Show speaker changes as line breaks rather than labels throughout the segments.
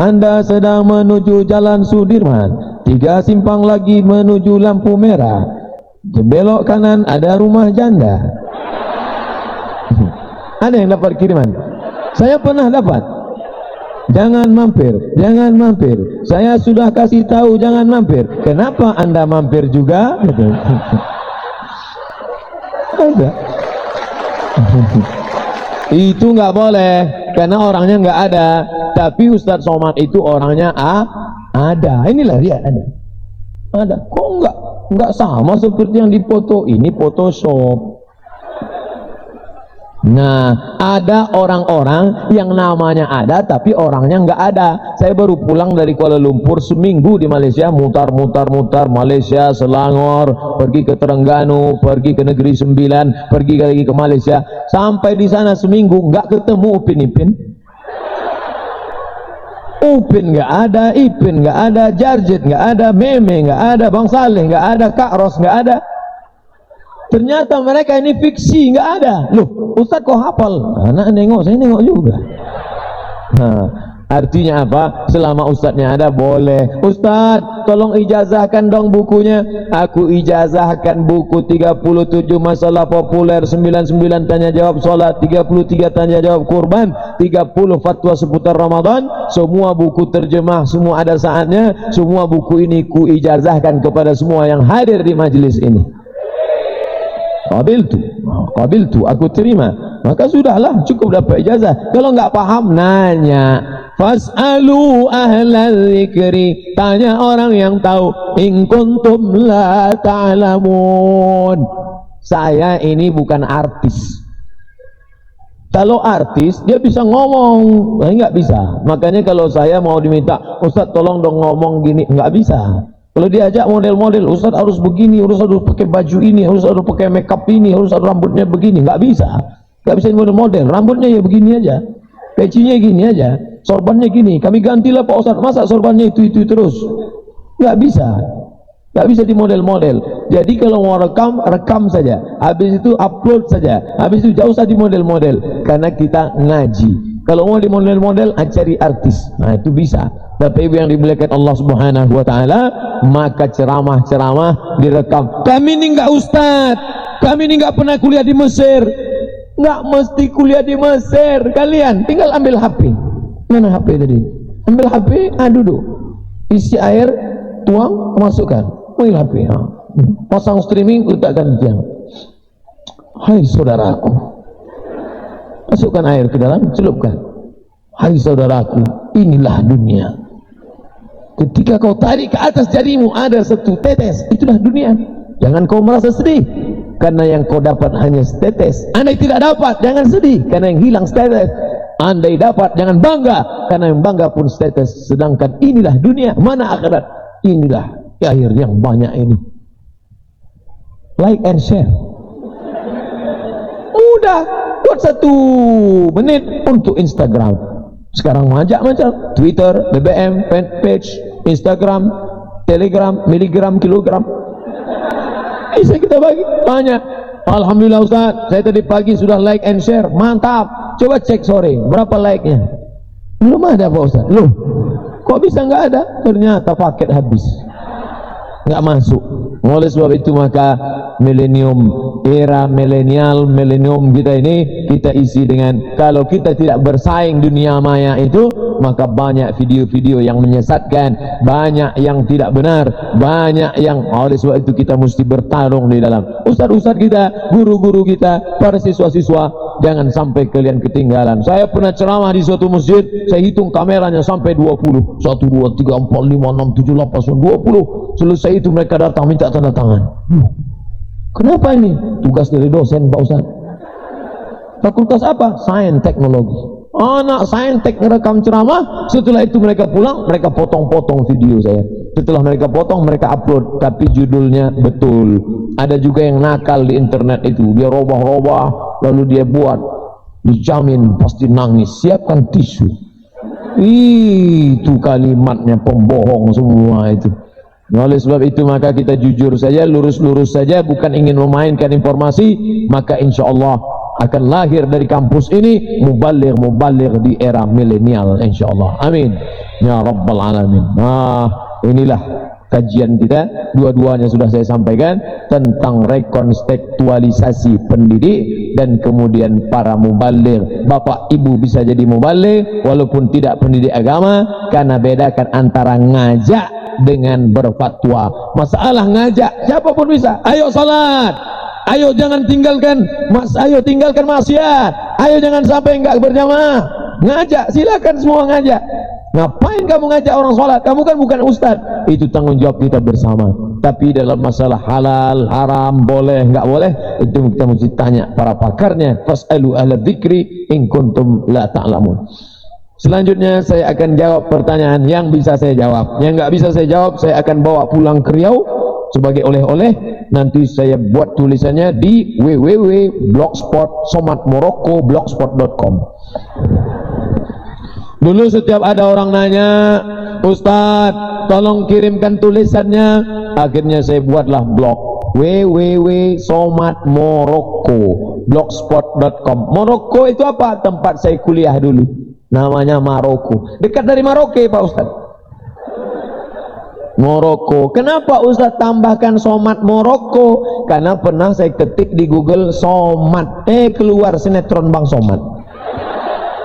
Anda sedang menuju Jalan Sudirman, 3 simpang lagi menuju lampu merah, belok kanan ada rumah janda. Ada yang dapat kiriman? Saya pernah dapat. Jangan mampir, jangan mampir. Saya sudah kasih tahu jangan mampir. Kenapa Anda mampir juga? Ada. Itu nggak boleh karena orangnya nggak ada. Tapi Ustadz Somad itu orangnya ada. Inilah dia ada. Kok nggak sama seperti yang dipoto ini, Photoshop. Nah, ada orang-orang yang namanya ada tapi orangnya nggak ada. Saya baru pulang dari Kuala Lumpur, seminggu di Malaysia, mutar Malaysia, Selangor, pergi ke Terengganu, pergi ke Negeri Sembilan, pergi lagi ke Malaysia. Sampai di sana seminggu nggak ketemu Upin Ipin. Upin nggak ada, Ipin nggak ada, Jarjit nggak ada, Meme nggak ada, Bang Saleh nggak ada, Kak Ros nggak ada. Ternyata mereka ini fiksi, nggak ada. Loh, Ustadz kok hafal? Anak nengok, saya nengok juga. Nah, artinya apa? Selama Ustadznya ada boleh. Ustadz, tolong ijazahkan dong bukunya. Aku ijazahkan buku 37 masalah populer, 99 tanya jawab sholat, 33 tanya jawab kurban, 30 fatwa seputar Ramadan. Semua buku terjemah, semua ada saatnya. Semua buku ini ku ijazahkan kepada semua yang hadir di majelis ini. Qabiltu, aku terima. Maka sudahlah, cukup dapat ijazah. Kalau nggak paham, nanya. Fas'alu ahlal dzikri, tanya orang yang tahu. In kuntum la ta'lamun. Saya ini bukan artis. Kalau artis, dia bisa ngomong. Nah, nggak bisa. Makanya kalau saya mau diminta, Ustadz tolong dong ngomong gini, nggak bisa. Kalau diajak model-model, Ustaz harus begini, harus pakai baju ini, harus pakai makeup ini, harus rambutnya begini, nggak bisa model-model, rambutnya ya begini aja, pecinya gini aja, sorbannya gini, kami gantilah Pak Ustaz, masa sorbannya itu terus, nggak bisa di model-model. Jadi kalau mau rekam saja, habis itu upload saja, habis itu jauh usah di model-model, karena kita ngaji. Kalau mau di model-model, cari artis, nah itu bisa. Tapi ibu yang dimuliakan Allah Subhanahu wa taala, maka ceramah-ceramah direkam. Kami ini enggak ustaz, kami ini enggak pernah kuliah di Mesir. Enggak mesti kuliah di Mesir. Kalian tinggal ambil HP. Mana HP tadi? Ambil HP, duduk. Isi air, tuang, masukkan. Ambil HP. Pasang streaming, letakkan tiang. Hai saudaraku. Masukkan air ke dalam, celupkan. Hai saudaraku, inilah dunia. Ketika kau tarik ke atas jarimu ada satu tetes, itulah dunia. Jangan kau merasa sedih karena yang kau dapat hanya setetes. Andai tidak dapat, jangan sedih karena yang hilang setetes. Andai dapat, jangan bangga karena yang bangga pun setetes. Sedangkan inilah dunia, mana akhirat? Inilah air yang banyak ini. Like and share. Mudah, buat 1 menit untuk Instagram. Sekarang macam-macam, Twitter, BBM, fanpage, Instagram, Telegram, miligram, kilogram. Bisa kita bagi banyak. Alhamdulillah Ustaz, saya tadi pagi sudah like and share, mantap. Coba cek sore, berapa like-nya? Belum ada Pak Ustaz. Loh, kok bisa nggak ada? Ternyata paket habis, nggak masuk. Oleh sebab itu maka milenium, era milenium kita ini kita isi dengan, kalau kita tidak bersaing dunia maya itu, maka banyak video-video yang menyesatkan, banyak yang tidak benar, banyak yang, oleh sebab itu kita mesti bertarung di dalam. Ustaz-ustaz kita, guru-guru kita, para siswa-siswa, jangan sampai kalian ketinggalan. Saya pernah ceramah di suatu masjid, saya hitung kameranya sampai 20, 1, 2, 3, 4, 5, 6, 7, 8, 20. Selesai itu mereka datang minta tanda tangan. Kenapa ini? Tugas dari dosen Pak Ustaz. Fakultas apa? Sains teknologi. Anak sains tek ngerekam ceramah, setelah itu mereka pulang, mereka potong-potong video saya. Setelah mereka potong, mereka upload, tapi judulnya betul. Ada juga yang nakal di internet itu, dia robah-robah, lalu dia buat, dijamin pasti nangis, siapkan tisu. Itu kalimatnya pembohong semua itu. Oleh sebab itu maka kita jujur saja, lurus-lurus saja, bukan ingin memainkan informasi, maka insya Allah akan lahir dari kampus ini mubaligh di era milenial insyaallah. Amin ya rabbal alamin. Nah, inilah kajian kita, dua-duanya sudah saya sampaikan tentang rekontekstualisasi pendidik dan kemudian para mubaligh. Bapak ibu bisa jadi mubaligh walaupun tidak pendidik agama, karena bedakan antara ngajak dengan berfatwa. Masalah ngajak siapapun bisa, ayo salat, ayo jangan tinggalkan ayo tinggalkan maksiat, ayo jangan sampai enggak berjamaah. Ngajak, silakan semua ngajak. Ngapain kamu ngajak orang sholat? Kamu kan bukan ustaz. Itu tanggung jawab kita bersama. Tapi dalam masalah halal, haram, boleh, enggak boleh, itu kita mesti tanya para pakarnya. Fas'alu ahla dzikri in kuntum la ta'lamun. Selanjutnya saya akan jawab pertanyaan yang bisa saya jawab. Yang enggak bisa saya jawab, saya akan bawa pulang ke Riau sebagai oleh-oleh. Nanti saya buat tulisannya di www.blogspot.somatmorocco.blogspot.com. Dulu setiap ada orang nanya, Ustadz tolong kirimkan tulisannya, akhirnya saya buatlah blog www.somatmorocco.blogspot.com. Maroko itu apa? Tempat saya kuliah dulu, namanya Maroko, dekat dari Maroke Pak Ustadz. Maroko. Kenapa Ustaz tambahkan Somat Maroko? Karena pernah saya ketik di Google Somat, keluar sinetron Bang Somat.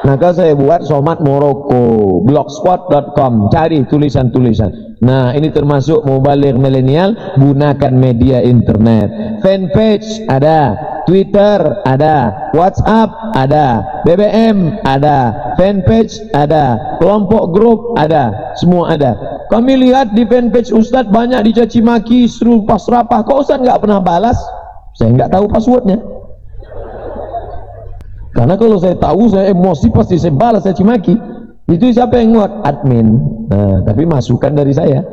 Maka saya buat Somat Maroko, blogspot.com, cari tulisan-tulisan. Nah, ini termasuk mubaligh milenial, gunakan media internet. Fanpage ada, Twitter ada, WhatsApp ada, BBM ada, fanpage ada, kelompok grup ada, semua ada. Kami lihat di fanpage Ustadz banyak dicaci maki, seru pas rapah. Kok Ustadz nggak pernah balas? Saya nggak tahu passwordnya. Karena kalau saya tahu, saya emosi, pasti saya balas, saya cimaki. Itu siapa yang nguat? Admin. Nah, tapi masukan dari saya.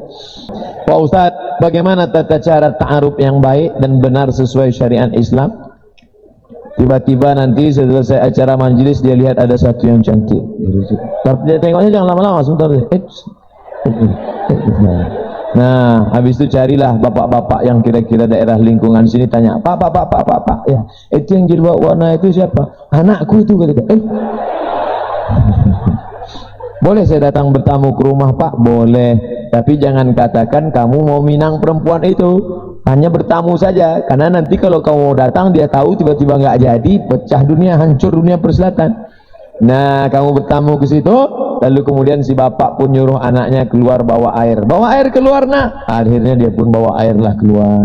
Pak Ustadz, bagaimana tata cara ta'aruf yang baik dan benar sesuai syariat Islam? Tiba-tiba nanti selesai acara majelis, dia lihat ada satu yang cantik. Tapi tengoknya jangan lama-lama, sebentar. Nah, habis itu carilah bapak-bapak yang kira-kira daerah lingkungan sini, tanya, Pak, ya, itu yang jilbab warna itu siapa? Anakku itu, kata. Boleh saya datang bertamu ke rumah Pak? Boleh, tapi jangan katakan kamu mau minang perempuan itu, hanya bertamu saja, karena nanti kalau kamu datang dia tahu tiba-tiba nggak jadi, pecah dunia, hancur dunia persilatan. Nah, kamu bertamu ke situ, lalu kemudian si bapak pun nyuruh anaknya keluar bawa air keluar nak. Akhirnya dia pun bawa air lah keluar,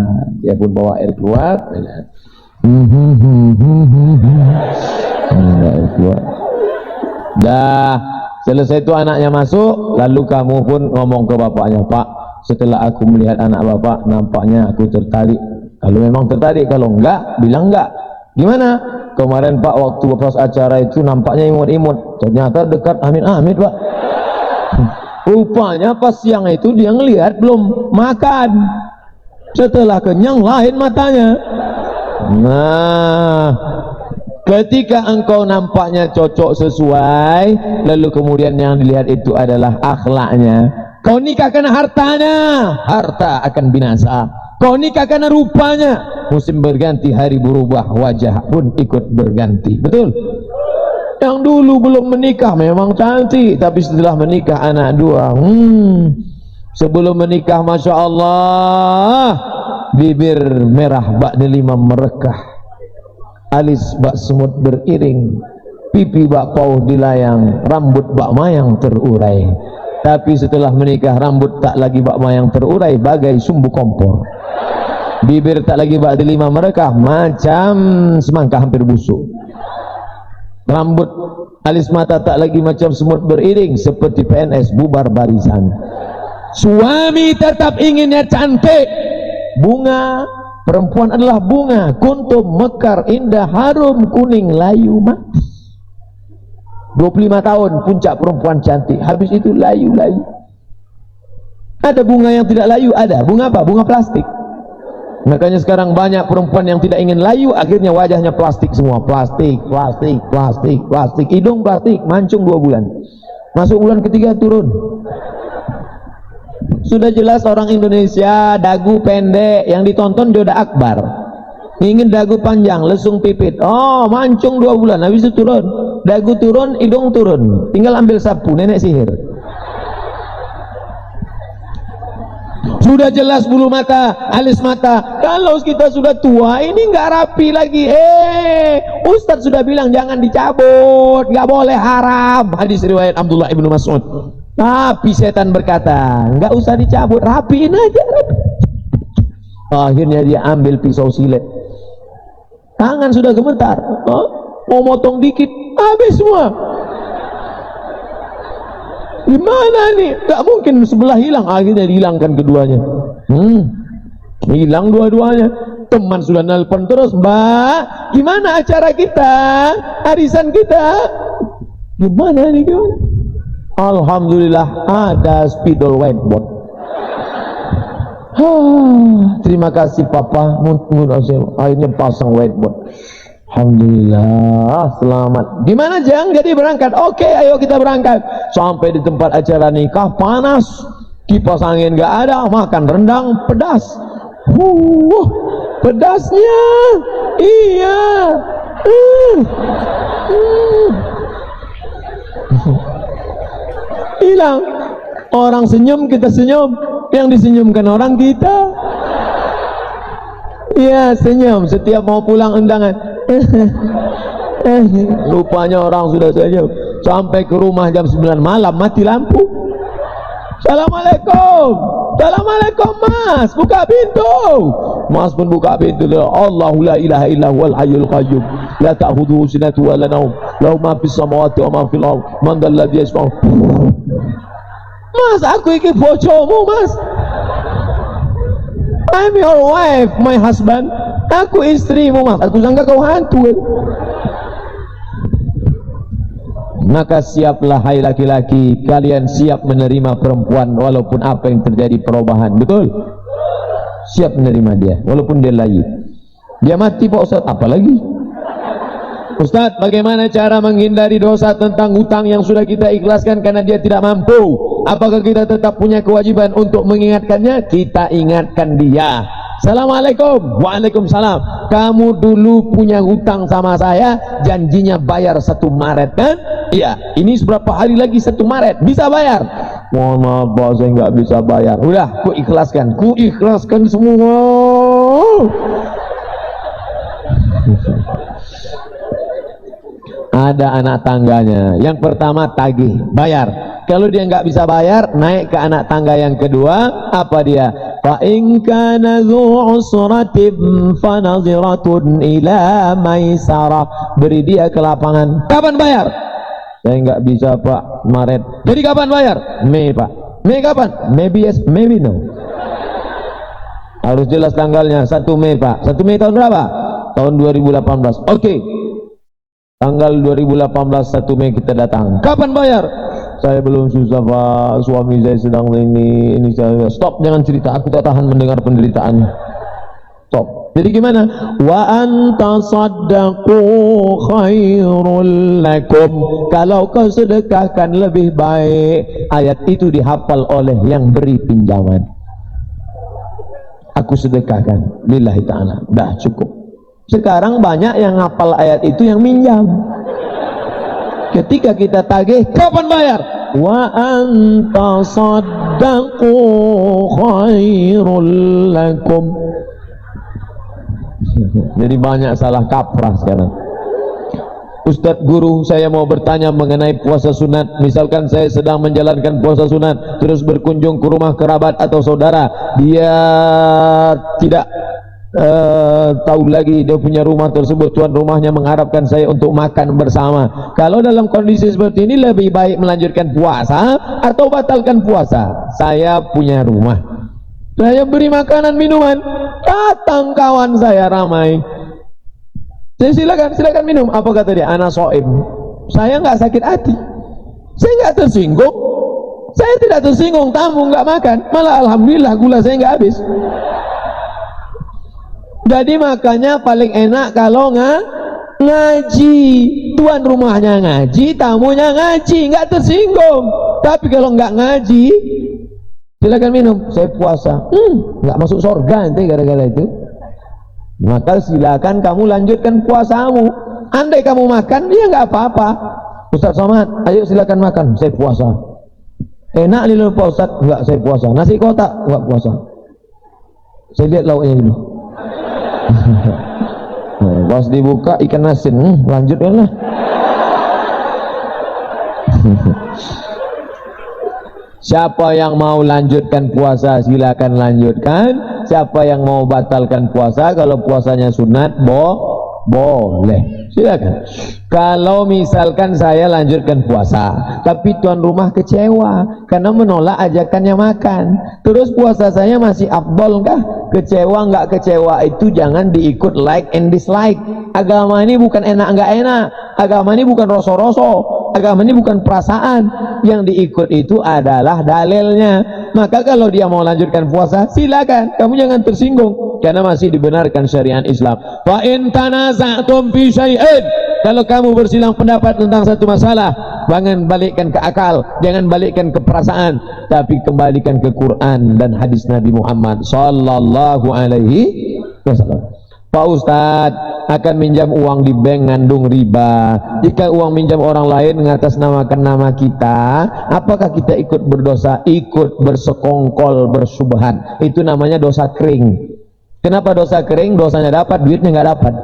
dah selesai itu anaknya masuk, lalu kamu pun ngomong ke bapaknya, Pak, setelah aku melihat anak bapak, nampaknya aku tertarik. Kalau memang tertarik, kalau enggak, bilang enggak. Gimana? Kemarin Pak, waktu pas acara itu nampaknya imut-imut, ternyata dekat amit-amit Pak. Rupanya pas siang itu dia ngelihat belum makan, setelah kenyang lain matanya. Nah, ketika engkau nampaknya cocok sesuai, lalu kemudian yang dilihat itu adalah akhlaknya, kau nikah karena hartanya, harta akan binasa. Kau nikah karena rupanya, musim berganti, hari berubah, wajah pun ikut berganti. Betul? Yang dulu belum menikah memang cantik, tapi setelah menikah anak dua, sebelum menikah Masya Allah, bibir merah bak delima merekah, alis bak semut beriring, pipi bak pauh dilayang, rambut bak mayang terurai. Tapi setelah menikah rambut tak lagi bak mayang terurai, bagai sumbu kompor. Bibir tak lagi bak delima merekah, macam semangka hampir busuk. Rambut, alis mata tak lagi macam semut beriring, seperti PNS bubar barisan. Suami tetap inginnya cantik, bunga, perempuan adalah bunga, kuntum, mekar, indah, harum, kuning, layu, mati. 25 tahun puncak perempuan cantik, habis itu layu-layu. Ada bunga yang tidak layu, ada. Bunga apa? Bunga plastik. Makanya sekarang banyak perempuan yang tidak ingin layu, akhirnya wajahnya plastik semua. Plastik, hidung plastik, mancung 2 bulan. Masuk bulan ketiga turun. Sudah jelas orang Indonesia dagu pendek, yang ditonton Joda Akbar. ingin dagu panjang, lesung pipit. Oh, mancung 2 bulan, habis itu turun. Dagu turun, hidung turun. Tinggal ambil sapu, nenek sihir. Sudah jelas bulu mata, alis mata. Kalau kita sudah tua, ini nggak rapi lagi. Ustadz sudah bilang jangan dicabut, nggak boleh, haram. Hadis riwayat Abdullah ibnu Mas'ud. Tapi setan berkata, nggak usah dicabut, rapiin aja. Akhirnya dia ambil pisau silet. Tangan sudah gemetar, mau motong dikit, habis semua. Gimana nih? Gak mungkin sebelah hilang. Akhirnya dihilangkan keduanya. Hilang dua-duanya. Teman sudah nelpon terus, Mbak, gimana acara kita, arisan kita? Gimana nih? Alhamdulillah ada spidol whiteboard. Terima kasih Papa, akhirnya pasang whiteboard. Alhamdulillah, selamat. Gimana Jang? Jadi berangkat? Oke, ayo kita berangkat. Sampai di tempat acara nikah, panas, kipas angin gak ada, makan rendang pedas. Pedasnya, iya. Hilang. Orang senyum, kita senyum. Yang disenyumkan orang kita. Iya, senyum setiap mau pulang undangan. Rupanya orang sudah senyum. Sampai ke rumah jam 9 malam, mati lampu. Assalamualaikum. Assalamualaikum Mas, buka pintu. Mas pun buka pintu. Allahu la ilaha illa huwal hayyul qayyum, la ta'khudhuhu sinatun wa la nawm, lahu ma fis samawati wa ma fil ardh, man dhal ladzi yashfa'u. Mas, aku iki bojomu, Mas. I'm your wife, my husband. Aku istrimu, Mas. Aku sangka kau hantu. Maka siaplah hai laki-laki, kalian siap menerima perempuan walaupun apa yang terjadi perubahan. Betul? Siap menerima dia walaupun dia layu. Dia mati Pak Ustaz, apalagi? Ustaz, bagaimana cara menghindari dosa tentang hutang yang sudah kita ikhlaskan karena dia tidak mampu? Apakah kita tetap punya kewajiban untuk mengingatkannya? Kita ingatkan dia. Assalamualaikum. Waalaikumsalam. Kamu dulu punya hutang sama saya, janjinya bayar 1 Maret kan? Iya. Ini seberapa hari lagi 1 Maret? Bisa bayar? Mohon maaf Pak, saya nggak bisa bayar. Udah, ku ikhlaskan semua. Ada anak tangganya. Yang pertama tagih, bayar. Kalau dia nggak bisa bayar, naik ke anak tangga yang kedua. Apa dia? Fa in kana dzu usratin fa nadhiratun ila maisarah. Beri dia ke lapangan. Kapan bayar? Saya nggak bisa Pak, Maret. Jadi kapan bayar? Mei Pak. Mei kapan? Maybe yes, maybe no. Harus jelas tanggalnya. 1 Mei Pak. 1 Mei tahun berapa? Tahun 2018. Oke. Tanggal 2018 1 Mei kita datang. Kapan bayar? Saya belum susah Pak, suami saya sedang ini saya. Stop, jangan cerita, aku tak tahan mendengar penderitaan. Stop. Jadi gimana? Wa anta saddaqu khairul lakum. Kalau kau sedekahkan lebih baik. Ayat itu dihafal oleh yang beri pinjaman. Aku sedekahkan lillahi ta'ala. Dah cukup. Sekarang banyak yang hafal ayat itu yang minjam. Ketika kita tagih, kapan bayar? Wa anta saddaqu khairul lakum. Jadi banyak salah kaprah sekarang. Ustadz guru, saya mau bertanya mengenai puasa sunat. Misalkan saya sedang menjalankan puasa sunat, terus berkunjung ke rumah kerabat atau saudara, dia tidak tahu lagi dia punya rumah tersebut, tuan rumahnya mengharapkan saya untuk makan bersama. Kalau dalam kondisi seperti ini, lebih baik melanjutkan puasa atau batalkan puasa? Saya punya rumah, saya beri makanan minuman, datang kawan saya ramai, saya silakan minum. Apa kata dia? Anak soim. Saya nggak sakit hati, saya nggak tersinggung, saya tidak tersinggung tamu nggak makan, malah alhamdulillah gula saya nggak habis. Jadi makanya paling enak kalau ngaji, tuan rumahnya ngaji, tamunya ngaji, nggak tersinggung. Tapi kalau nggak ngaji, silakan minum, saya puasa, nggak masuk surga nanti gara-gara itu. maka silakan kamu lanjutkan puasamu. Andai kamu makan, ya nggak apa-apa. Ustaz Somad, ayo silakan makan, saya puasa. Enak nih Pak Ustaz, enggak, saya puasa. Nasi kotak, enggak puasa. Saya lihat lauknya dulu. Pas dibuka ikan asin, lanjutkan lah. Siapa yang mau lanjutkan puasa silakan lanjutkan. Siapa yang mau batalkan puasa, kalau puasanya sunat boleh, silakan. Kalau misalkan saya lanjutkan puasa tapi tuan rumah kecewa karena menolak ajakannya makan, terus puasa saya masih afdol kah? Kecewa nggak kecewa itu jangan diikut like and dislike. Agama ini bukan enak nggak enak, agama ini bukan rosok-rosok, agama ini bukan perasaan. Yang diikut itu adalah dalilnya. Maka kalau dia mau lanjutkan puasa silakan, kamu jangan tersinggung karena masih dibenarkan syariat Islam. Fa in tanaza'tum fi syai'in, kalau kamu bersilang pendapat tentang satu masalah, jangan balikkan ke akal, jangan balikkan ke perasaan, tapi kembalikan ke Quran dan hadis Nabi Muhammad sallallahu alaihi wasallam. Pak Ustadz, akan minjam uang di bank ngandung riba. Jika uang minjam orang lain mengatasnamakan nama kita, apakah kita ikut berdosa? Ikut bersekongkol, bersubhan. Itu namanya dosa kering. Kenapa dosa kering? Dosanya dapat, duitnya nggak dapat.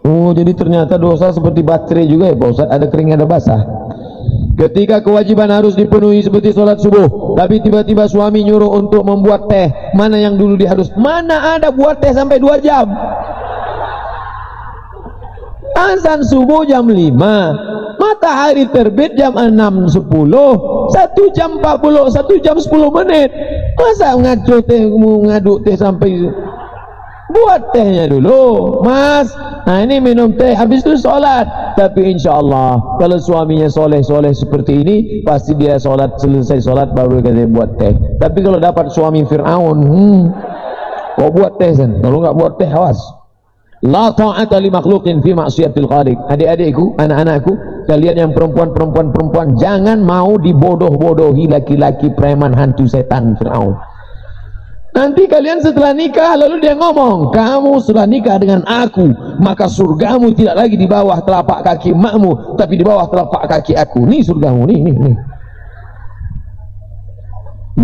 Oh, jadi ternyata dosa seperti baterai juga ya Pak Ustadz, ada kering ada basah. Ketika kewajiban harus dipenuhi seperti sholat subuh, tapi tiba-tiba suami nyuruh untuk membuat teh, mana yang dulu diharus? Mana ada buat teh sampai 2 jam? Azan subuh jam 5, matahari terbit jam 6.10, 1 jam 40, 1 jam 10 menit. Masa ngaduk teh sampai? Buat tehnya dulu Mas, nah ini minum teh, habis itu sholat. Tapi insya Allah kalau suaminya soleh-soleh seperti ini, pasti dia sholat, selesai sholat baru dia buat teh. Tapi kalau dapat suami Fir'aun, kok buat teh kan? Kalau nggak buat teh, awas. La ta'ata li makhluqin fi ma'siyatil khaliq. Adik-adikku, anak-anakku, kalian yang perempuan, jangan mau dibodoh-bodohi laki-laki preman hantu setan Fir'aun. Nanti kalian setelah nikah, lalu dia ngomong, kamu setelah nikah dengan aku, maka surgamu tidak lagi di bawah telapak kaki emakmu, tapi di bawah telapak kaki aku. Nih surgamu, nih.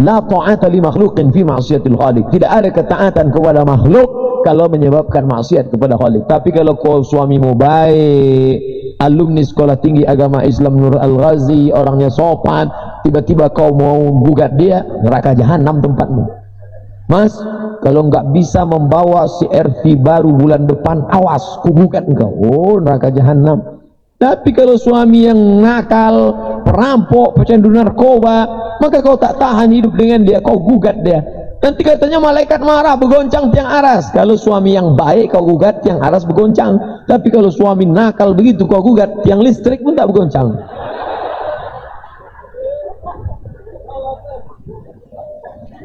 La ta'ata li makhluqin fi ma'siyatil khaliq. Tidak ada ketaatan kepada makhluk kalau menyebabkan maksiat kepada Khaliq. Tapi kalau kau suamimu baik, alumni sekolah tinggi agama Islam Nur Al-Ghazi, orangnya sopan, tiba-tiba kau mau gugat dia, neraka jahanam tempatmu. Mas, kalau nggak bisa membawa CRV baru bulan depan, awas, kugugat engkau. Oh, neraka jahanam. Tapi kalau suami yang nakal, perampok, pecandu narkoba, maka kau tak tahan hidup dengan dia, kau gugat dia. Nanti katanya malaikat marah, bergoncang tiang aras. Kalau suami yang baik kau gugat, tiang aras bergoncang. Tapi kalau suami nakal begitu kau gugat, tiang listrik pun tak bergoncang.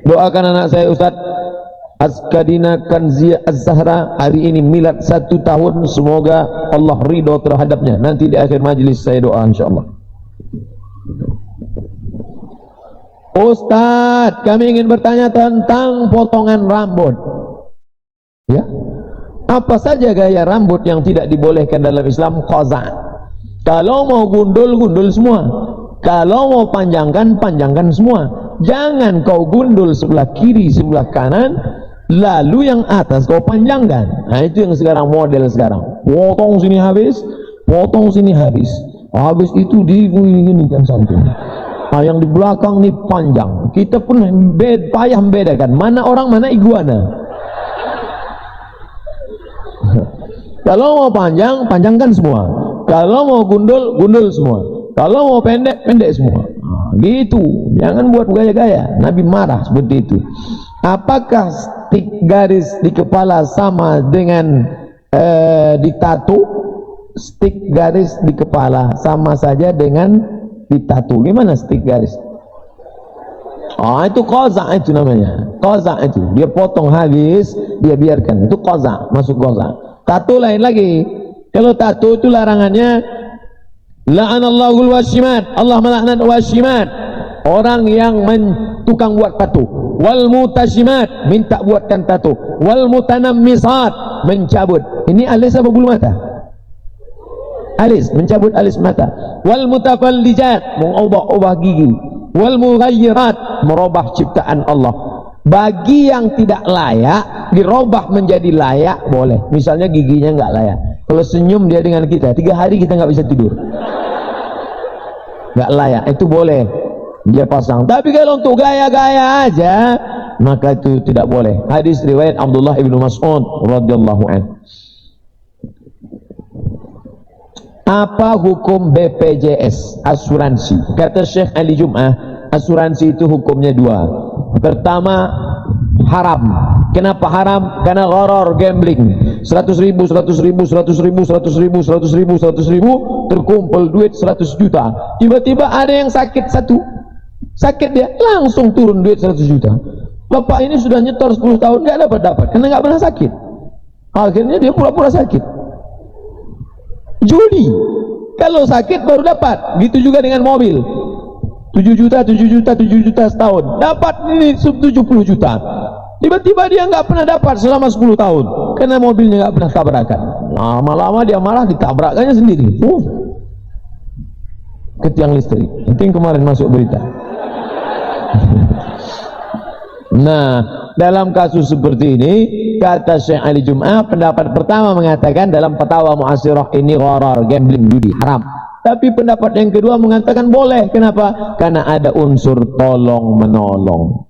Doakan anak saya Ustaz Askadina Kanzia Az-Zahra, hari ini milad 1 tahun, semoga Allah ridho terhadapnya. Nanti di akhir majlis saya doa insyaallah. Ustaz, kami ingin bertanya tentang potongan rambut. Ya, apa saja gaya rambut yang tidak dibolehkan dalam Islam? Qaza. Kalau mau gundul, gundul semua. Kalau mau panjangkan, panjangkan semua. Jangan kau gundul sebelah kiri, sebelah kanan, lalu yang atas kau panjangkan. Nah itu yang sekarang model sekarang. Potong sini habis, potong sini habis. Habis itu digini kan samping. Nah yang di belakang nih panjang. Kita pun payah membedakan mana orang mana iguana. Kalau mau panjang, panjangkan semua. Kalau mau gundul, gundul semua. Kalau mau pendek, pendek semua. Nah, gitu. Jangan buat gaya-gaya. Nabi marah seperti itu. Apakah stik garis di kepala sama dengan ditato? Stik garis di kepala sama saja dengan ditato. Gimana stik garis? Ah, itu qaza itu namanya. Qaza itu. Dia potong habis, dia biarkan. Itu qaza, masuk qaza. Tato lain lagi. Kalau tato itu larangannya la'anallahul washimat. Allah melaknat washimat. Orang yang tukang buat tato. wal mutasyimat, minta buatkan tato, wal mutanammisat, mencabut. Ini alis apa bulu mata? Alis, mencabut alis mata. Wal mutafallijat, mengubah-ubah gigi. Wal mughayyirat, merubah ciptaan Allah. Bagi yang tidak layak dirubah menjadi layak boleh. Misalnya giginya nggak layak, kalau senyum dia dengan kita 3 hari kita nggak bisa tidur, nggak layak, itu boleh dia pasang. Tapi kalau untuk gaya-gaya aja maka itu tidak boleh. Hadis riwayat Abdullah ibnu Mas'ud radhiyallahu anhu. Apa hukum BPJS, asuransi? Kata Syekh Ali Jum'ah, asuransi itu hukumnya 2. Pertama, haram. Kenapa haram? Karena gharar, gambling. 100.000, 100.000, 100.000, 100.000, 100.000, 100.000, terkumpul duit 100 juta. Tiba-tiba ada yang sakit sakit dia, langsung turun duit 100 juta. Bapak ini sudah nyetor 10 tahun nggak dapat, karena nggak pernah sakit. Akhirnya dia pura-pura sakit. Judi, kalau sakit baru dapat. Gitu juga dengan mobil. 7 juta setahun, dapat ini 70 juta. Tiba-tiba dia nggak pernah dapat selama 10 tahun karena mobilnya nggak pernah tabrakan. Lama-lama dia marah, ditabrakannya sendiri. Ke tiang listrik. Itu yang kemarin masuk berita. Nah, dalam kasus seperti ini, kata Syekh Ali Jum'ah, pendapat pertama mengatakan dalam Fatwa Mu'asirah ini gharar, gambling, judi, haram. Tapi pendapat yang kedua mengatakan boleh. Kenapa? Karena ada unsur tolong menolong.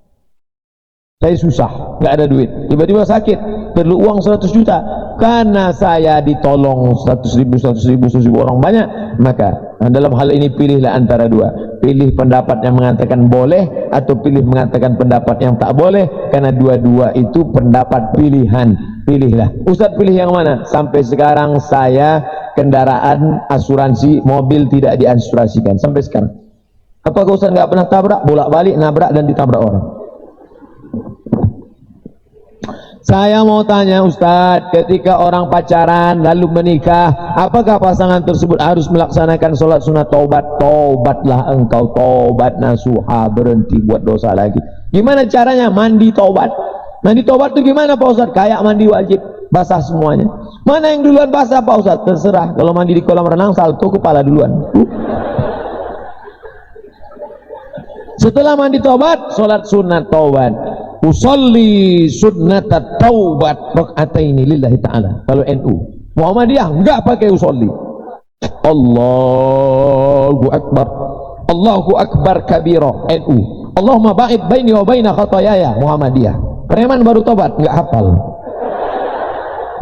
Saya susah, nggak ada duit, tiba-tiba sakit, perlu uang 100 juta. Karena saya ditolong 100.000 orang banyak, maka dalam hal ini pilihlah antara 2. Pilih pendapat yang mengatakan boleh atau pilih mengatakan pendapat yang tak boleh, karena dua-dua itu pendapat pilihan. Pilihlah. Ustaz pilih yang mana? Sampai sekarang saya kendaraan asuransi mobil tidak diasuransikan sampai sekarang. Apakah Ustaz nggak pernah tabrak, bolak-balik nabrak dan ditabrak orang? Saya mau tanya Ustaz, ketika orang pacaran lalu menikah, apakah pasangan tersebut harus melaksanakan sholat sunat taubat? Taubatlah engkau, taubat nasuha, berhenti buat dosa lagi. Gimana caranya? Mandi taubat. Mandi taubat itu gimana Pak Ustaz? Kayak mandi wajib, basah semuanya. Mana yang duluan basah Pak Ustaz? Terserah. Kalau mandi di kolam renang, salto kepala duluan. Setelah mandi taubat, sholat sunat taubat. Usolli sunnatat taubat raka'ataini lillahi ta'ala. Kalau NU. Muhammadiyah enggak pakai usolli. Allahu akbar. Allahu akbar kabira. NU. Allahumma ba'id baini wa baina khatayaya. Muhammadiyah. Preman baru tobat, enggak hafal.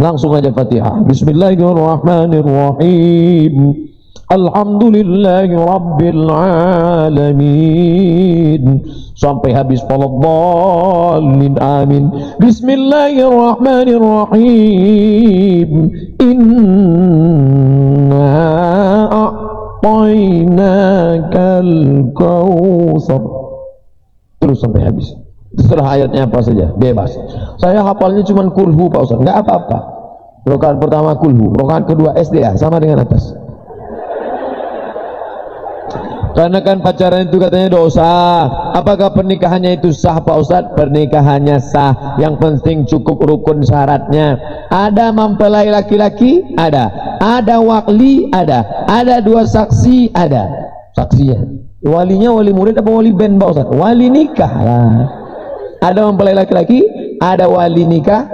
Langsung aja Fatihah. Bismillahirrahmanirrahim. Alhamdulillahi Rabbil Alamin. Sampai habis waladhdallin amin. Bismillahirrahmanirrahim. Inna a'tainakal kautsar. Terus sampai habis. Terserah ayatnya apa saja, bebas. Saya hafalnya cuma kulhu Pak Ustaz, enggak apa-apa. Rakaat pertama kulhu, rakaat kedua SDA, sama dengan atas. Karena kan pacaran itu katanya dosa. Apakah pernikahannya itu sah Pak Ustadz? Pernikahannya sah, yang penting cukup rukun syaratnya. Ada mempelai laki-laki? Ada. Ada wali? Ada 2 saksi? Ada. Saksinya walinya wali murid apa wali band Pak Ustadz? Wali nikah lah. Ada mempelai laki-laki, ada wali nikah,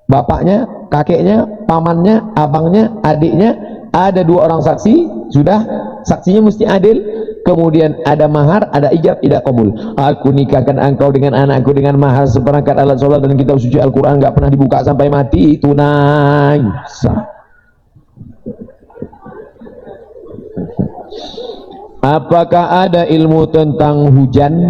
bapaknya, kakeknya, pamannya, abangnya, adiknya. Ada 2 orang saksi, sudah. Saksinya mesti adil. Kemudian ada mahar, ada ijab, tidak kabul. Aku nikahkan engkau dengan anakku dengan mahar seperangkat alat sholat dan kitab suci Al-Quran, nggak pernah dibuka sampai mati, tunai. Sah. Apakah ada ilmu tentang hujan?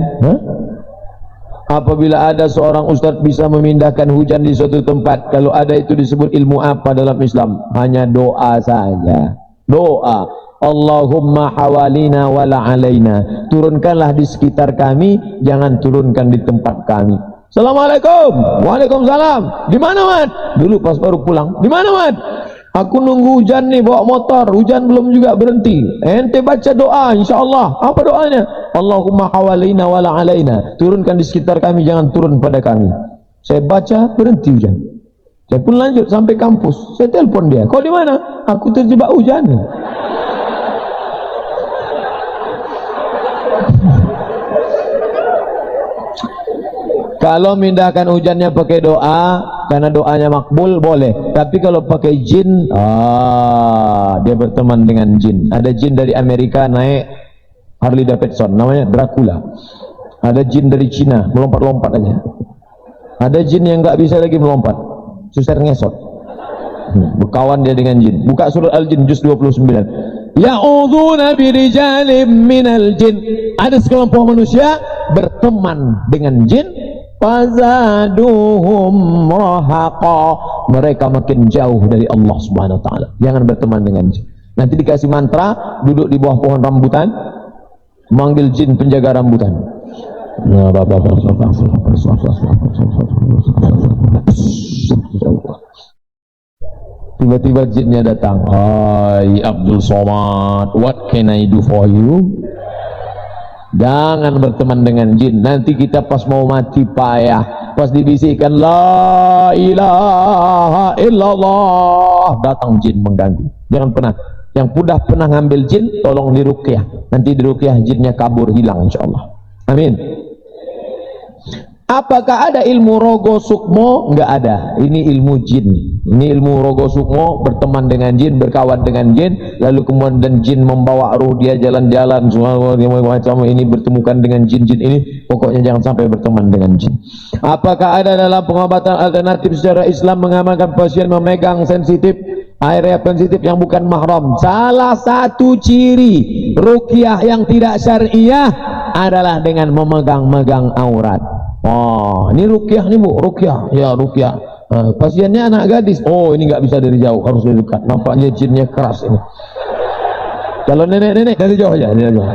Apabila ada seorang ustadz bisa memindahkan hujan di suatu tempat, kalau ada itu disebut ilmu apa dalam Islam? Hanya doa saja. Doa. Allahumma hawalina wala alaina. Turunkanlah di sekitar kami, jangan turunkan di tempat kami. Assalamualaikum. Waalaikumsalam. Di mana Mat? Dulu pas baru pulang. Di mana Mat? Aku nunggu hujan nih, bawa motor, hujan belum juga berhenti. Ente baca doa, insyaallah. Apa doanya? Allahumma hawalaina wala alaina. Turunkan di sekitar kami, jangan turun pada kami. Saya baca, berhenti hujan. Saya pun lanjut sampai kampus. Saya telepon dia, kau di mana? Aku terjebak hujan. Kalau mindahkan hujannya pakai doa, karena doanya makbul, boleh. Tapi kalau pakai jin, dia berteman dengan jin. Ada jin dari Amerika naik Harley Davidson, namanya Dracula. Ada jin dari Cina, melompat-lompat aja. Ada jin yang nggak bisa lagi melompat, susah ngesot. Berkawan dia dengan jin. Buka surat Al-Jin juz 29. Ya'udzuuna birijalim minal jin. Ada sekelompok manusia berteman dengan jin. Fazaduhum rahaqa. Mereka makin jauh dari Allah Subhanahu wa taala. Jangan berteman dengan jin. Nanti dikasih mantra, duduk di bawah pohon rambutan, manggil jin penjaga rambutan. Tiba-tiba jinnya datang. Hai Abdul Somad, what can I do for you? Jangan berteman dengan jin. Nanti kita pas mau mati payah. Pas dibisikkan la ilaha illallah, datang jin mengganggu. Jangan pernah. Yang sudah pernah ngambil jin, tolong diruqyah. Nanti diruqyah jinnya kabur, hilang insyaallah. Amin. Apakah ada ilmu rogo sukmo? Enggak ada. Ini ilmu jin. Ini ilmu rogo sukmo, berteman dengan jin, berkawan dengan jin, lalu kemudian jin membawa ruh dia jalan-jalan, semua macam ini bertemukan dengan jin-jin ini. Pokoknya jangan sampai berteman dengan jin. Apakah ada dalam pengobatan alternatif secara Islam mengamalkan pasien memegang sensitif, area sensitif yang bukan mahram? Salah satu ciri ruqyah yang tidak syariah adalah dengan memegang-megang aurat. Oh, ini ruqyah nih Bu, ruqyah. Ya, ruqyah. Pasiennya anak gadis. Oh, ini nggak bisa dari jauh, harus dari dekat. Nampaknya jinnya keras ini. Kalau nenek-nenek dari jauh aja, dari jauh.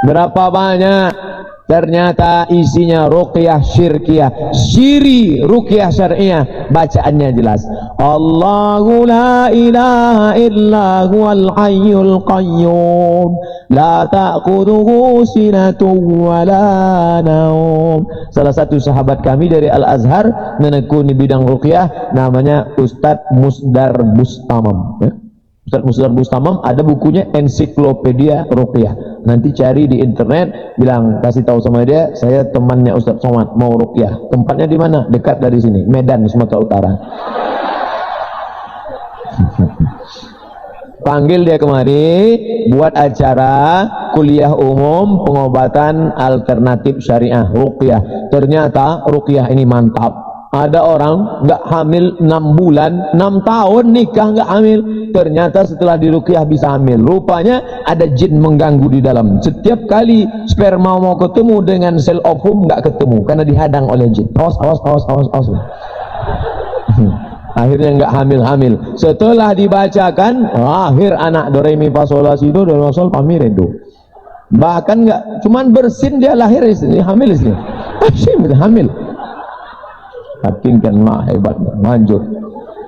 Berapa banyak? Ternyata isinya ruqyah syirkiyah. Syiri ruqyah syariah, bacaannya jelas. Allahu la ilaha illa huwal hayyul qayyum la ta'khudhuhu sinatun wa la naum. Salah satu sahabat kami dari Al-Azhar menekuni bidang ruqyah, namanya Ustadz Musdar Bustamam. Ustadz Musdar Bustamam ada bukunya Ensiklopedia Ruqyah. Nanti cari di internet, bilang, kasih tahu sama dia, saya temannya Ustadz Somad mau ruqyah. Tempatnya di mana? Dekat dari sini, Medan, Sumatera Utara. Panggil dia kemari, buat acara kuliah umum pengobatan alternatif syariah ruqyah. Ternyata ruqyah ini mantap. Ada orang nggak hamil 6 bulan, 6 tahun nikah nggak hamil. Ternyata setelah diruqyah bisa hamil. Rupanya ada jin mengganggu di dalam. Setiap kali sperma mau ketemu dengan sel ovum nggak ketemu karena dihadang oleh jin. Awas. Akhirnya nggak hamil. Setelah dibacakan, lahir anak do re mi fa sol la si do sol fa mi re do. Bahkan nggak, cuman bersin dia lahir istri, hamil istri. Hamil. Hakim kan hebat, manjur.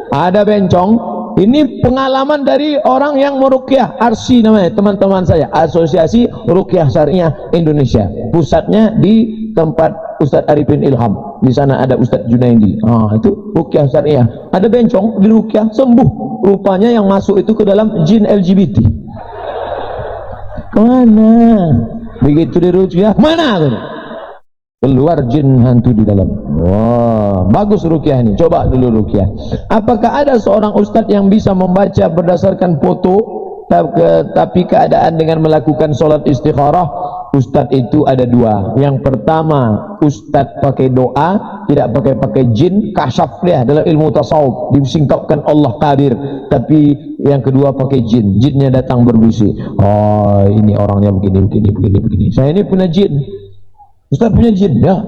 Ada bencong. Ini pengalaman dari orang yang meruqyah. Arsi namanya, teman-teman saya, Asosiasi Ruqyah Syariah Indonesia. Pusatnya di tempat Ustadz Arifin Ilham. Di sana ada Ustadz Junaidi. Itu ruqyah syariah. Ada bencong di ruqyah sembuh. Rupanya yang masuk itu ke dalam jin LGBT. Kemana? Begitu di ruqyah, mana? Keluar jin hantu di dalam. Wah, bagus ruqyah ini. Coba dulu ruqyah. Apakah ada seorang ustadz yang bisa membaca berdasarkan foto, tapi keadaan dengan melakukan sholat istikharah? Ustadz itu ada dua. Yang pertama, ustadz pakai doa, tidak pakai jin, kasyaf dia dalam ilmu tasawuf, disingkapkan Allah Qadir. Tapi yang kedua pakai jin, jinnya datang berbisik. Oh, ini orangnya begini. Saya ini punya jin. Ustaz punya jin, ya.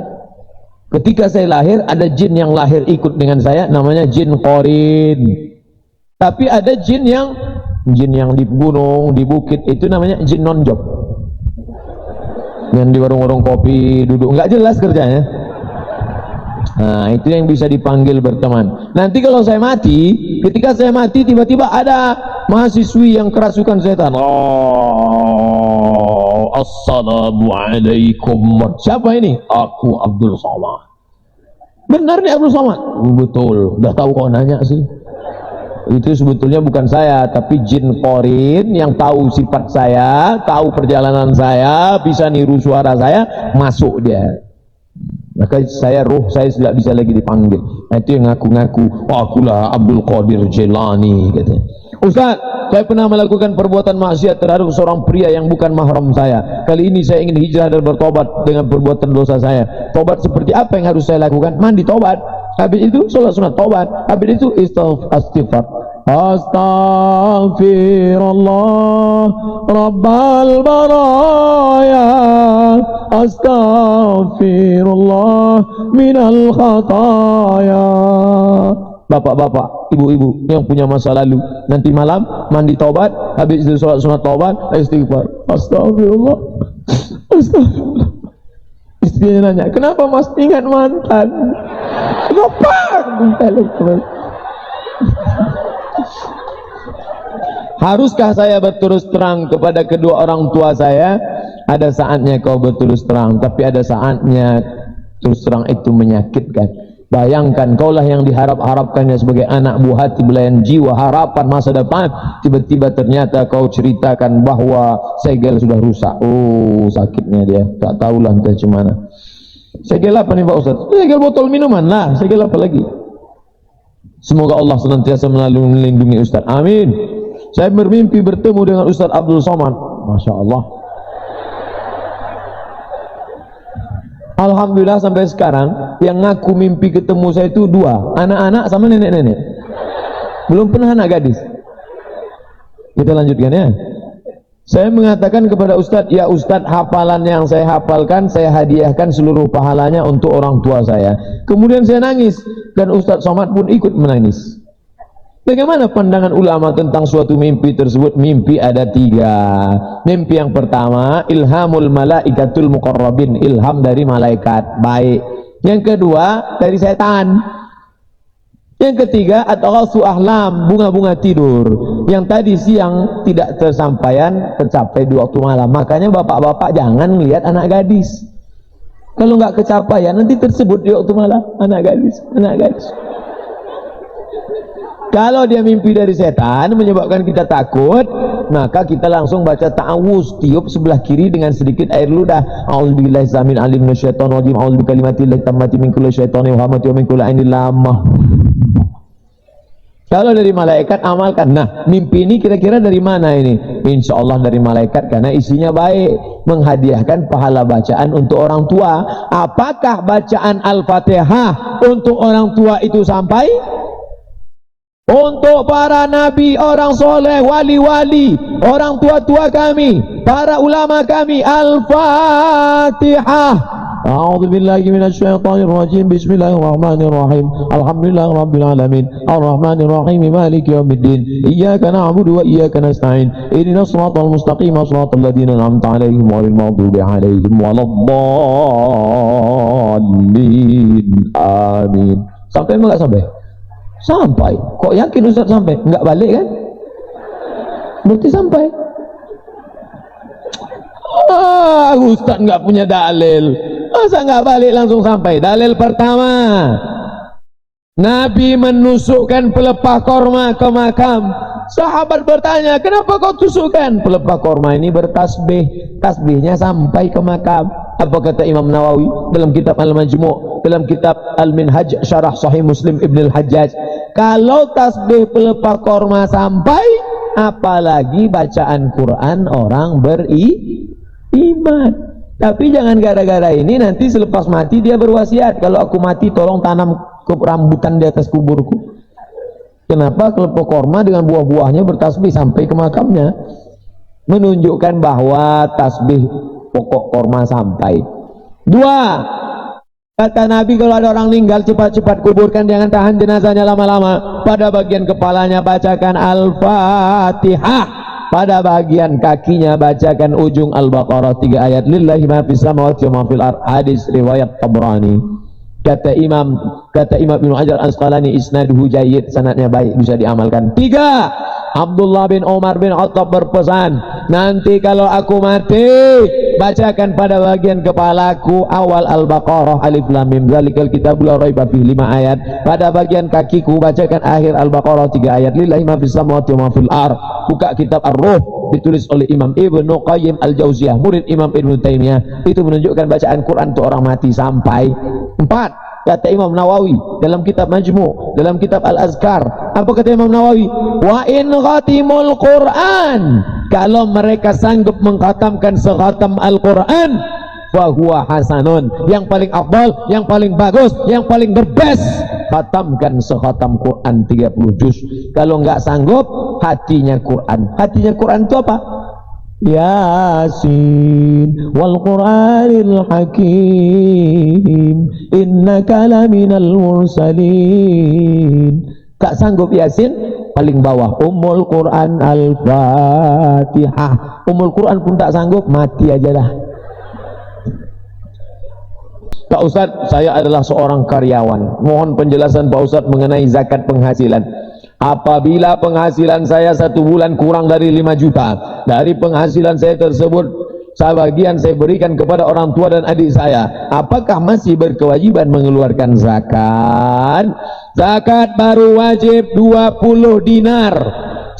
Ketika saya lahir, ada jin yang lahir ikut dengan saya, namanya jin qorin. Tapi ada jin yang di gunung, di bukit, itu namanya jin non-job. Yang di warung-warung kopi duduk, nggak jelas kerjanya. Nah, itu yang bisa dipanggil berteman. Nanti kalau saya mati, ketika saya mati tiba-tiba ada mahasiswi yang kerasukan setan. Oh, assalamualaikum. Siapa ini? Aku Abdul Somad. Benar nih Abdul Somad? Betul. Udah tahu kok nanya sih. Itu sebetulnya bukan saya, tapi jin korin yang tahu sifat saya, tahu perjalanan saya, bisa niru suara saya, masuk dia. Maka roh saya tidak bisa lagi dipanggil. Nah, itu yang ngaku-ngaku, oh, akulah Abdul Qadir Jilani katanya. Ustaz, saya pernah melakukan perbuatan maksiat terhadap seorang pria yang bukan mahram saya. Kali ini saya ingin hijrah dan bertobat dengan perbuatan dosa saya. Tobat seperti apa yang harus saya lakukan? Mandi tobat. Habis itu sholat sunat tobat. Habis itu istighfar. Astaghfirullah Rabbal baraya, astaghfirullah minal khataya. Bapak-bapak, ibu-ibu yang punya masa lalu, nanti malam mandi tobat, habis itu sholat sunat tobat, istighfar. Astaghfirullah, astaghfirullah. Istrinya nanya, kenapa mas ingat mantan? Kenapa? Haruskah saya berterus terang kepada kedua orang tua saya? Ada saatnya kau berterus terang, tapi ada saatnya terus terang itu menyakitkan. Bayangkan kaulah yang diharap-harapkannya sebagai anak buah hati, belayan jiwa, harapan masa depan, tiba-tiba ternyata kau ceritakan bahwa segel sudah rusak. Oh, sakitnya dia, tak tahulah entah gimana. Segel apa nih Pak Ustaz? Segel botol minuman lah, segel apa lagi? Semoga Allah senantiasa melindungi Ustaz. Amin. Saya bermimpi bertemu dengan Ustaz Abdul Somad. Masya Allah. Alhamdulillah sampai sekarang yang ngaku mimpi ketemu saya itu 2, anak-anak sama nenek-nenek. Belum pernah anak gadis. Kita lanjutkan ya. Saya mengatakan kepada Ustadz, ya Ustadz, hafalan yang saya hafalkan saya hadiahkan seluruh pahalanya untuk orang tua saya. Kemudian saya nangis dan Ustadz Somad pun ikut menangis. Bagaimana pandangan ulama tentang suatu mimpi tersebut? Mimpi ada 3. Mimpi yang pertama, ilhamul malaikatul muqarrabin, ilham dari malaikat baik. Yang kedua, dari setan. Yang ketiga, atghasu ahlam, bunga-bunga tidur. Yang tadi siang tidak tercapai di waktu malam. Makanya bapak-bapak jangan melihat anak gadis. Kalau nggak kecapaian nanti tersebut di waktu malam, anak gadis, anak gadis. Kalau dia mimpi dari setan menyebabkan kita takut, maka kita langsung baca ta'awuz, tiup sebelah kiri dengan sedikit air ludah. A'udzubillahi samil alim minasyaitonir rajim. A'udzu bikalimatillahi tammati min kulli syaitani wa hamati wa min kulli ainin lamah. Kalau dari malaikat amalkan. Nah, mimpi ini kira-kira dari mana ini? Insya Allah dari malaikat, karena isinya baik, menghadiahkan pahala bacaan untuk orang tua. Apakah bacaan Al-Fatihah untuk orang tua itu sampai? Untuk para nabi, orang soleh, wali-wali, orang tua-tua kami, para ulama kami, Al-Fatihah. A'udzu billahi minasyaitonir rajim. Bismillahirrahmanirrahim. Alhamdulillahirabbil alamin. Arrahmanir rahim. Maliki yaumiddin. Iyyaka na'budu wa iyyaka nasta'in. Ihdinas shiratal mustaqim. Shiratal ladzina an'amta 'alaihim ghairil maghdubi 'alaihim waladdallin. Amin. Sampai enggak sampai? Sampai. Kok yakin Ustaz sampai? Enggak balik kan? Berarti sampai. Ustaz enggak punya dalil. Masa enggak balik langsung sampai? Dalil pertama, Nabi menusukkan pelepah korma ke makam. Sahabat bertanya, kenapa kau tusukkan? Pelepah korma ini bertasbih, tasbihnya sampai ke makam. Apa kata Imam Nawawi dalam kitab Al-Majmu', dalam kitab Al-Minhaj Syarah Sahih Muslim Ibn Al-Hajjaj? Kalau tasbih pelepah korma sampai, apalagi bacaan Quran orang beriman. Tapi jangan gara-gara ini nanti selepas mati dia berwasiat, kalau aku mati tolong tanam rambutan di atas kuburku. Kenapa? Pelepah korma dengan buah-buahnya bertasbih sampai ke makamnya, menunjukkan bahwa tasbih pokok korma sampai. 2, kata Nabi, kalau ada orang meninggal cepat-cepat kuburkan, jangan tahan jenazahnya lama-lama. Pada bagian kepalanya bacakan Al-Fatihah, pada bagian kakinya bacakan ujung Al-Baqarah 3 ayat. Lillahi ma fis samawati wa ma fil ardh. Hadis riwayat Tabrani. Kata Imam Ibnu Hajar Asqalani, isnaduhu jayyid, sanadnya baik, bisa diamalkan. 3, Abdullah bin Umar bin Khattab berpesan, nanti kalau aku mati, bacakan pada bagian kepalaku awal Al-Baqarah alif lam mim zalikal kitabul la raiba fihi 5 ayat. Pada bagian kakiku bacakan akhir Al-Baqarah 3 ayat. Lillahi ma fis samawati wa ma fil ardh. Buka kitab Ar-Ruh, ditulis oleh Imam Ibnu Qayyim Al-Jauziyah, murid Imam Ibnu Taimiyah. Itu menunjukkan bacaan Quran untuk orang mati sampai 4. Kata Imam Nawawi dalam kitab Majmu', dalam kitab Al-Azkar, apa kata Imam Nawawi? Wa in khatimul Quran, kalau mereka sanggup mengkhatamkan sekhatam Al-Quran, fahuwa hasanun, yang paling afdal, yang paling bagus, yang paling the best, khatamkan sekhatam Quran 30 juz. Kalau enggak sanggup, hatinya Quran. Hatinya Quran itu apa? Yasin wal Qur'anil Hakim innaka laminal mursalin. Tak sanggup Yasin, paling bawah Ummul Quran Al-Fatihah. Ummul Quran pun tak sanggup, mati aja dah. Pak Ustadz, saya adalah seorang karyawan, mohon penjelasan Pak Ustadz mengenai zakat penghasilan. Apabila penghasilan saya 1 bulan kurang dari 5 juta, dari penghasilan saya tersebut sebagian saya berikan kepada orang tua dan adik saya, apakah masih berkewajiban mengeluarkan zakat? Zakat baru wajib 20 dinar.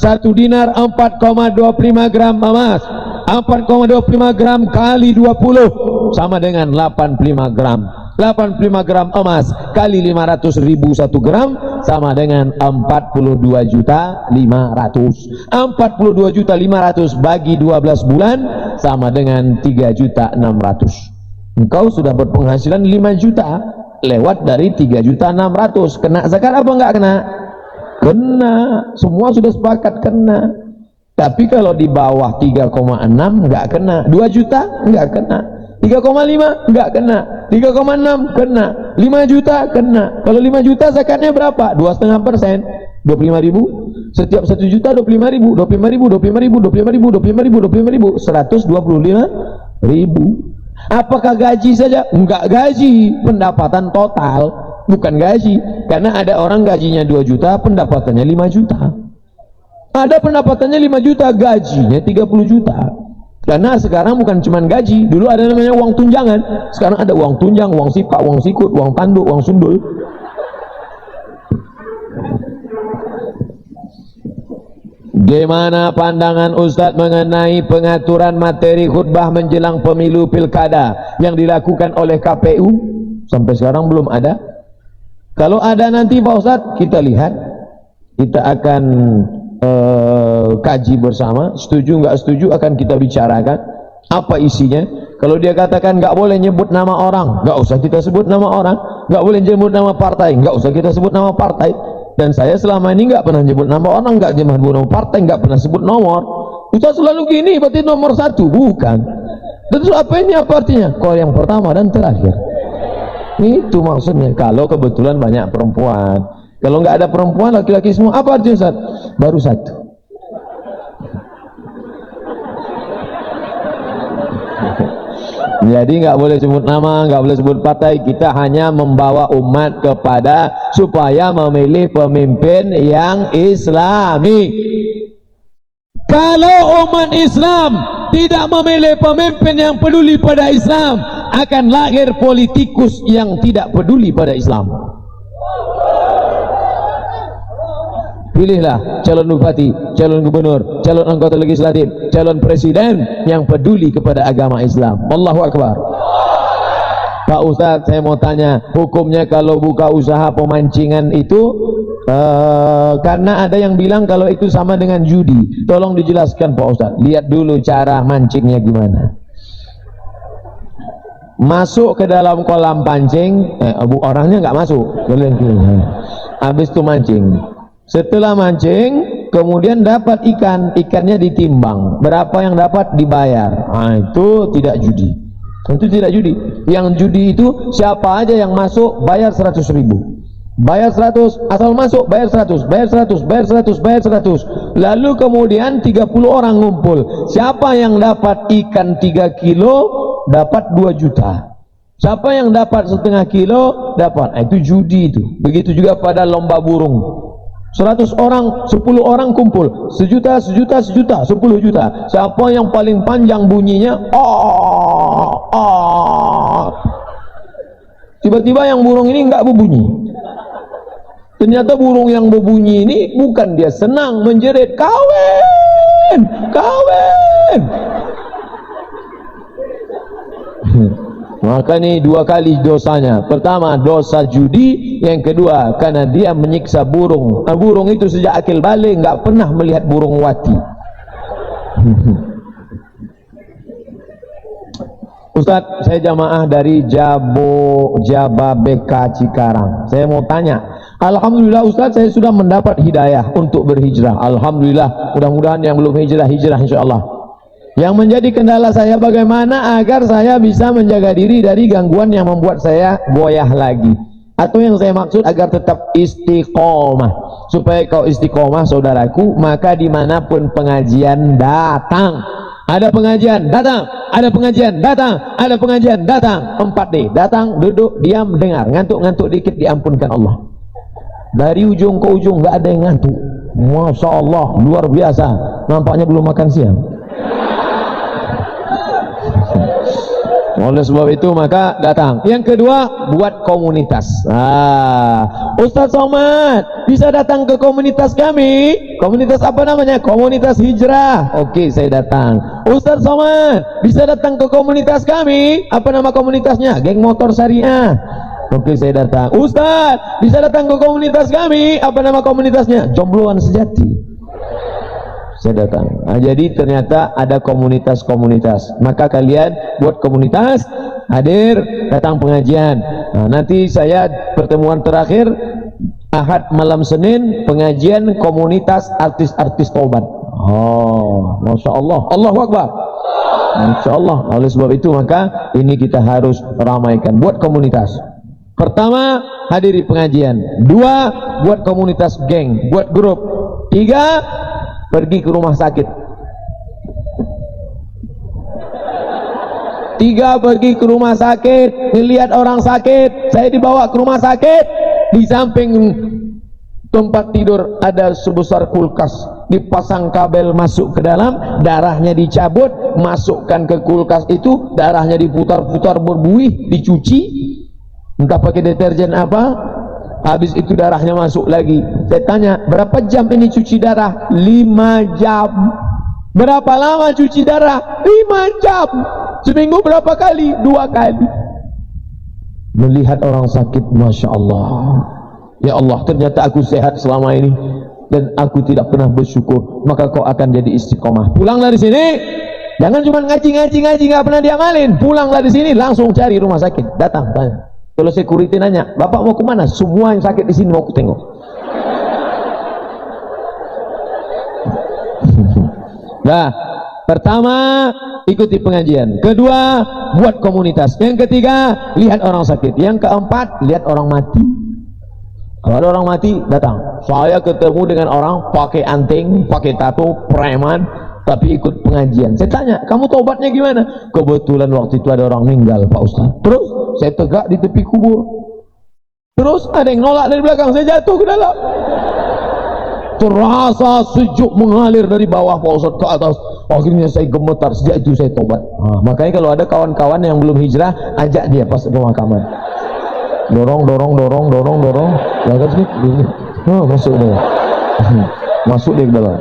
1 dinar 4,25 gram emas. 4,25 gram kali 20 sama dengan 85 gram. 85 gram emas kali 500.000 1 gram sama dengan 42.500.000. 42.500.000 bagi 12 bulan sama dengan 3.600.000. Engkau sudah berpenghasilan 5 juta, lewat dari 3.600.000. Kena zakat apa enggak kena? Kena. Semua sudah sepakat kena. Tapi kalau di bawah 3,6 enggak kena. 2 juta enggak kena. 3,5 enggak kena. 3,6 kena. 5 juta kena. Kalau 5 juta zakatnya berapa? 2,5%. 25.000. Setiap 1 juta 25.000. 25.000, 25.000, 25.000, 25.000, 25.000, 125.000. Apakah gaji saja? Enggak gaji, pendapatan total, bukan gaji. Karena ada orang gajinya 2 juta, pendapatannya 5 juta. Ada pendapatannya 5 juta, gajinya 30 juta. Karena sekarang bukan cuma gaji, dulu ada namanya uang tunjangan, sekarang ada uang tunjang, uang sipak, uang sikut, uang tanduk, uang sundul. Gimana pandangan Ustadz mengenai pengaturan materi khutbah menjelang pemilu pilkada yang dilakukan oleh KPU? Sampai sekarang belum ada. Kalau ada nanti Pak Ustadz, kita lihat, kita akan kaji bersama, setuju nggak setuju akan kita bicarakan apa isinya. Kalau dia katakan nggak boleh nyebut nama orang, nggak usah kita sebut nama orang. Nggak boleh nyebut nama partai, nggak usah kita sebut nama partai. Dan saya selama ini nggak pernah nyebut nama orang, nggak nyebut nama partai, nggak pernah sebut nomor. Ustaz selalu gini, berarti nomor 1, bukan. Terus apa ini, apa artinya? Kau yang pertama dan terakhir. Itu maksudnya. Kalau kebetulan banyak perempuan. Kalau nggak ada perempuan, laki-laki semua, apa artinya Ustaz? Baru 1. Jadi nggak boleh sebut nama, nggak boleh sebut partai. Kita hanya membawa umat kepada supaya memilih pemimpin yang Islami. Kalau umat Islam tidak memilih pemimpin yang peduli pada Islam, akan lahir politikus yang tidak peduli pada Islam. Pilihlah calon bupati, calon gubernur, calon anggota legislatif, calon presiden yang peduli kepada agama Islam. Allahu Akbar. Pak Ustadz, saya mau tanya, hukumnya kalau buka usaha pemancingan itu, karena ada yang bilang kalau itu sama dengan judi. Tolong dijelaskan Pak Ustadz. Lihat dulu cara mancingnya gimana. Masuk ke dalam kolam pancing, orangnya nggak masuk. Habis itu mancing. Setelah mancing, kemudian dapat ikan, ikannya ditimbang, berapa yang dapat dibayar. Nah, itu tidak judi. Itu tidak judi. Yang judi itu siapa aja yang masuk bayar 100.000. Bayar 100, asal masuk bayar 100, bayar 100, bayar 100, bayar 100. Lalu kemudian 30 orang ngumpul. Siapa yang dapat ikan 3 kilo dapat 2 juta. Siapa yang dapat 1/2 kilo dapat. Itu judi itu. Begitu juga pada lomba burung. 100 orang, 10 orang kumpul, sejuta, 10 juta. Siapa yang paling panjang bunyinya? Tiba-tiba yang burung ini enggak berbunyi. Ternyata burung yang berbunyi ini bukan dia senang menjerit, kawin, kawin. Maka ini 2 kali dosanya. Pertama dosa judi, yang kedua karena dia menyiksa burung. Burung itu sejak akil balik nggak pernah melihat burung wati. Ustadz, saya jamaah dari Jababeka Cikarang. Saya mau tanya, alhamdulillah Ustadz, saya sudah mendapat hidayah untuk berhijrah. Alhamdulillah, mudah-mudahan yang belum hijrah insyaallah. Yang menjadi kendala saya bagaimana agar saya bisa menjaga diri dari gangguan yang membuat saya goyah lagi. Atau yang saya maksud agar tetap istiqomah. Supaya kau istiqomah saudaraku, maka dimanapun pengajian datang. Ada pengajian datang, ada pengajian datang, ada pengajian datang. 4D, datang, duduk, diam, dengar. Ngantuk-ngantuk dikit diampunkan Allah. Dari ujung ke ujung nggak ada yang ngantuk. Masya Allah, luar biasa. Nampaknya belum makan siang. Oleh sebab itu maka datang. Yang kedua, buat komunitas. Ustaz Somad bisa datang ke komunitas kami. Komunitas apa namanya? Komunitas hijrah. Oke, saya datang. Ustaz Somad bisa datang ke komunitas kami. Apa nama komunitasnya? Geng Motor Syariah. Oke, saya datang. Ustaz bisa datang ke komunitas kami. Apa nama komunitasnya? Jombloan Sejati. Saya datang. Jadi ternyata ada komunitas-komunitas. Maka kalian buat komunitas, hadir, datang pengajian. Nanti saya pertemuan terakhir Ahad malam Senin, pengajian komunitas artis-artis taubat. Masya Allah, Allahu Akbar. Masya Allah. Oleh sebab itu maka ini kita harus ramaikan. Buat komunitas. Pertama, hadiri pengajian. 2, buat komunitas geng, buat grup. 3, pergi ke rumah sakit. 3, pergi ke rumah sakit, melihat orang sakit. Saya dibawa ke rumah sakit, di samping tempat tidur ada sebesar kulkas, dipasang kabel masuk ke dalam, darahnya dicabut, masukkan ke kulkas itu, darahnya diputar-putar berbuih, dicuci, entah pakai deterjen apa. Habis itu darahnya masuk lagi. Saya tanya, berapa jam ini cuci darah? 5 jam. Berapa lama cuci darah? 5 jam. Seminggu berapa kali? 2 kali. Melihat orang sakit, Masya Allah. Ya Allah, ternyata aku sehat selama ini dan aku tidak pernah bersyukur. Maka kau akan jadi istiqomah. Pulang dari sini, jangan cuma ngaji nggak pernah diamalin. Pulang dari sini langsung cari rumah sakit. Datang, tanya. Kalau security nanya, bapak mau kemana? Semua yang sakit di sini mau aku tengok. Nah, pertama ikuti pengajian. Kedua, buat komunitas. Yang ketiga, lihat orang sakit. Yang keempat, lihat orang mati. Kalau ada orang mati, datang. Saya ketemu dengan orang pakai anting, pakai tato, preman, tapi ikut pengajian. Saya tanya, kamu tobatnya gimana? Kebetulan waktu itu ada orang meninggal, Pak Ustaz. Terus saya tegak di tepi kubur. Terus ada yang nolak dari belakang, saya jatuh ke dalam. Terasa sejuk mengalir dari bawah Pak Ustaz ke atas. Akhirnya saya gemetar, sejak itu saya tobat. Makanya kalau ada kawan-kawan yang belum hijrah, ajak dia pas pemakaman. Dorong. Jangan sini. Masuk dia. Masuk dia ke dalam.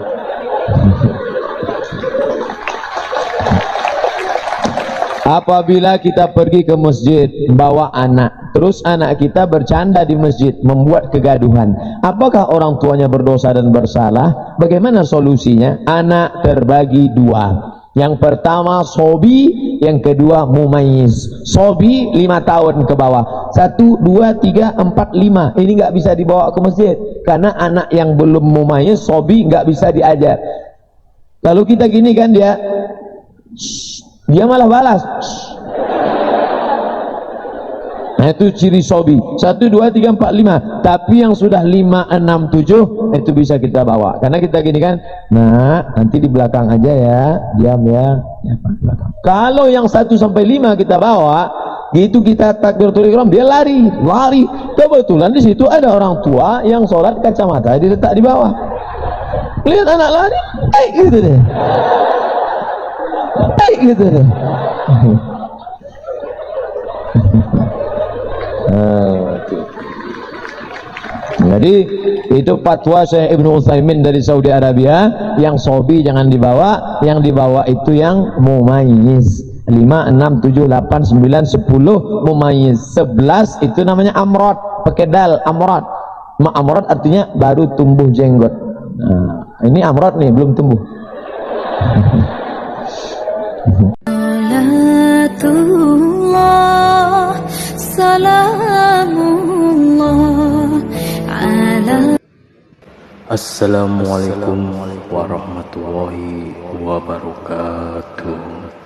Apabila kita pergi ke masjid bawa anak, terus anak kita bercanda di masjid, membuat kegaduhan, apakah orang tuanya berdosa dan bersalah? Bagaimana solusinya? Anak terbagi 2. Yang pertama sobi, yang kedua mumayyiz. Sobi 5 tahun ke bawah, 1, 2, 3, 4, 5. Ini nggak bisa dibawa ke masjid karena anak yang belum mumayyiz, sobi, nggak bisa diajar. Kalau kita gini kan dia malah balas. Nah itu ciri sobi. 1, 2, 3, 4, 5. Tapi yang sudah 5, 6, 7 itu bisa kita bawa. Karena kita gini kan, nah nanti di belakang aja ya, diam ya, belakang. Kalau yang 1 sampai 5 kita bawa, Gitu kita takbiratul ihram, dia lari. Kebetulan di situ ada orang tua yang sholat, kacamata diletak di bawah. Lihat anak lari, gitu deh. Gitu deh. Jadi itu fatwa Syekh Ibnu Utsaimin dari Saudi Arabia, yang sobi jangan dibawa, yang dibawa itu yang mumayyiz. 5, 6, 7, 8, 9, 10 mumayyiz. 11 itu namanya amrod, pakai dal, amrod. Amrod artinya baru tumbuh jenggot. Nah, ini amrod nih, belum tumbuh.
Assalamualaikum warahmatullahi wabarakatuh.